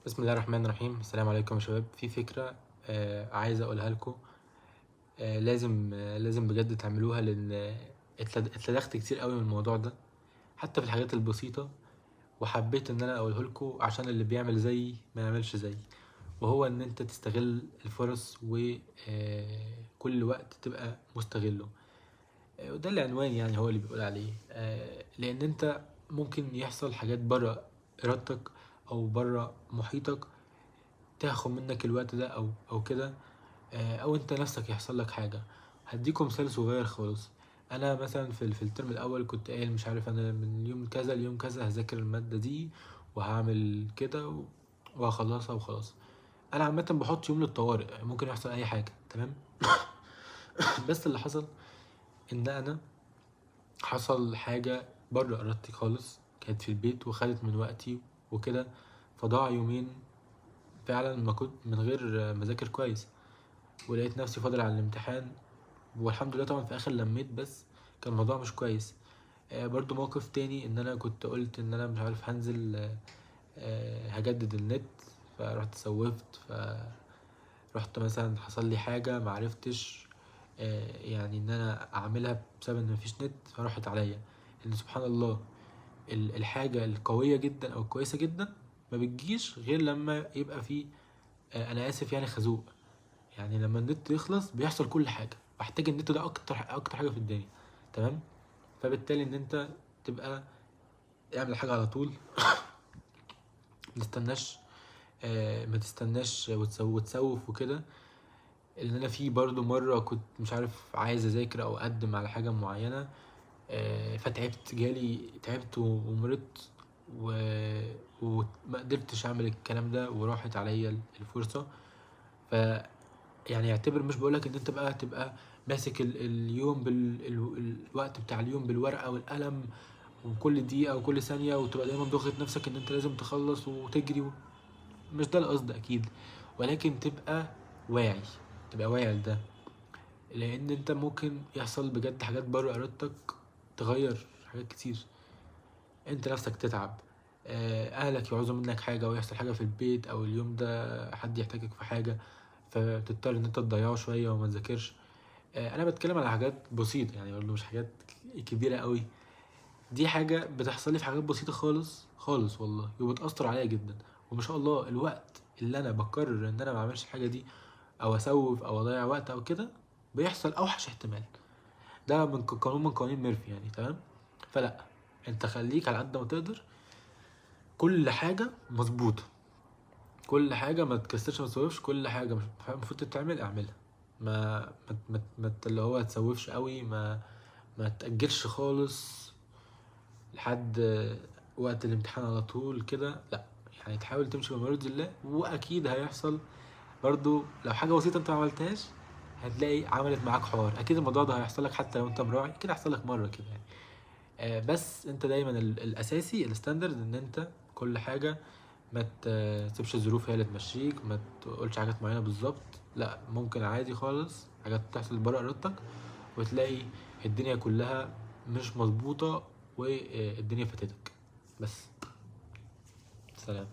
بسم الله الرحمن الرحيم. السلام عليكم يا شباب. في فكرة عايز أقولها لكم. لازم بجد تعملوها، لأن اتلدغت كتير قوي من الموضوع ده، حتى في الحاجات البسيطة. وحبيت إن أنا أقوله لكم عشان اللي بيعمل زيي ما يعملش زيي، وهو إن أنت تستغل الفرص وكل وقت تبقى مستغله. وده العنوان، يعني هو اللي بيقول عليه. لأن أنت ممكن يحصل حاجات بره إرادتك أو بره محيطك تاخد منك الوقت ده او كده. او انت نفسك يحصل لك حاجه. هديكم مثال صغير خالص. انا مثلا في الترم الاول كنت قايل مش عارف انا من يوم كذا ليوم كذا هذاكر الماده دي وهعمل كده وهخلصها وخلاص. انا عامه بحط يوم للطوارئ، ممكن يحصل اي حاجه، تمام. بس اللي حصل ان انا حصل حاجه بره ارادتي خالص، كانت في البيت وخدت من وقتي وكده. فضاع يومين فعلا ما كنت من غير مذاكر كويس، ولقيت نفسي فاضل على الامتحان. والحمد لله طبعا في الاخر لميت، بس كان الموضوع مش كويس. برضو موقف تاني، ان انا كنت قلت ان انا مش عارف هنزل هجدد النت، فرحت سوفت، فرحت مثلا حصل لي حاجة معرفتش يعني ان انا اعملها بسبب ان مفيش نت، فراحت عليا. ان سبحان الله الحاجة القوية جدا او الكويسة جدا ما بتجيش غير لما يبقى في انا اسف يعني خازوق. يعني لما النت يخلص بيحصل كل حاجه، بحتاج النت ده اكتر حاجه في الدنيا، تمام. فبالتالي ان انت تبقى اعمل حاجه على طول. متستناش ما تستناش وتسوف وكده. لان انا في برضو مره كنت مش عارف عايز اذاكر او اقدم على حاجه معينه، فتعبت، تعبت ومرضت وما قدرتش اعمل الكلام ده وراحت عليا الفرصه. ف يعني اعتبر، مش بقولك ان انت بقى تبقى ماسك اليوم الوقت بتاع اليوم بالورقة والقلم، وكل دقيقة وكل ثانية، وتبقى دايما ضاغط نفسك ان انت لازم تخلص وتجري مش ده القصد اكيد، ولكن واعي تبقى واعي لده. لان انت ممكن يحصل بجد حاجات بره ارادتك تغير حاجات كتير. انت نفسك تتعب، اهلك يعوزوا منك حاجة، ويحصل حاجة في البيت، او اليوم ده حد يحتاجك في حاجة، فبتضطر ان انت تضيعه شوية وما تذاكرش. انا بتكلم على حاجات بسيطة، يعني برضه مش حاجات كبيرة قوي. دي حاجة بتحصل لي في حاجات بسيطة خالص خالص والله، وبتأثر عليا جدا. وما شاء الله الوقت اللي انا بقرر ان انا ما اعملش الحاجة دي، او اسوف او اضيع وقت او كده، بيحصل اوحش احتمال. ده من قانون من قوانين ميرفي يعني، تمام. فلا، انت خليك على قد ما تقدر كل حاجة مظبوطة، كل حاجة ما تكسرش ما تسوفش، كل حاجة مش المفروض تتعمل اعملها. ما اللي هو تسوفش قوي، ما تأجلش خالص لحد وقت الامتحان على طول كده، لا. يعني تحاول تمشي بمرض الله، واكيد هيحصل برضو لو حاجة بسيطة انت ما عملتهاش هتلاقي عملت معاك حوار. اكيد الموضوع ده هيحصل لك حتى لو انت مراعي، كده هيحصل لك مرة كده يعني. بس انت دايما الاساسي الستاندرد ان انت كل حاجة ما تسيبش الظروف هي اللي تمشيك، ما تقولش حاجات معينة بالظبط. لا، ممكن عادي خالص حاجات تحصل بره ارادتك، وتلاقي الدنيا كلها مش مظبوطة والدنيا فاتتك. بس سلام.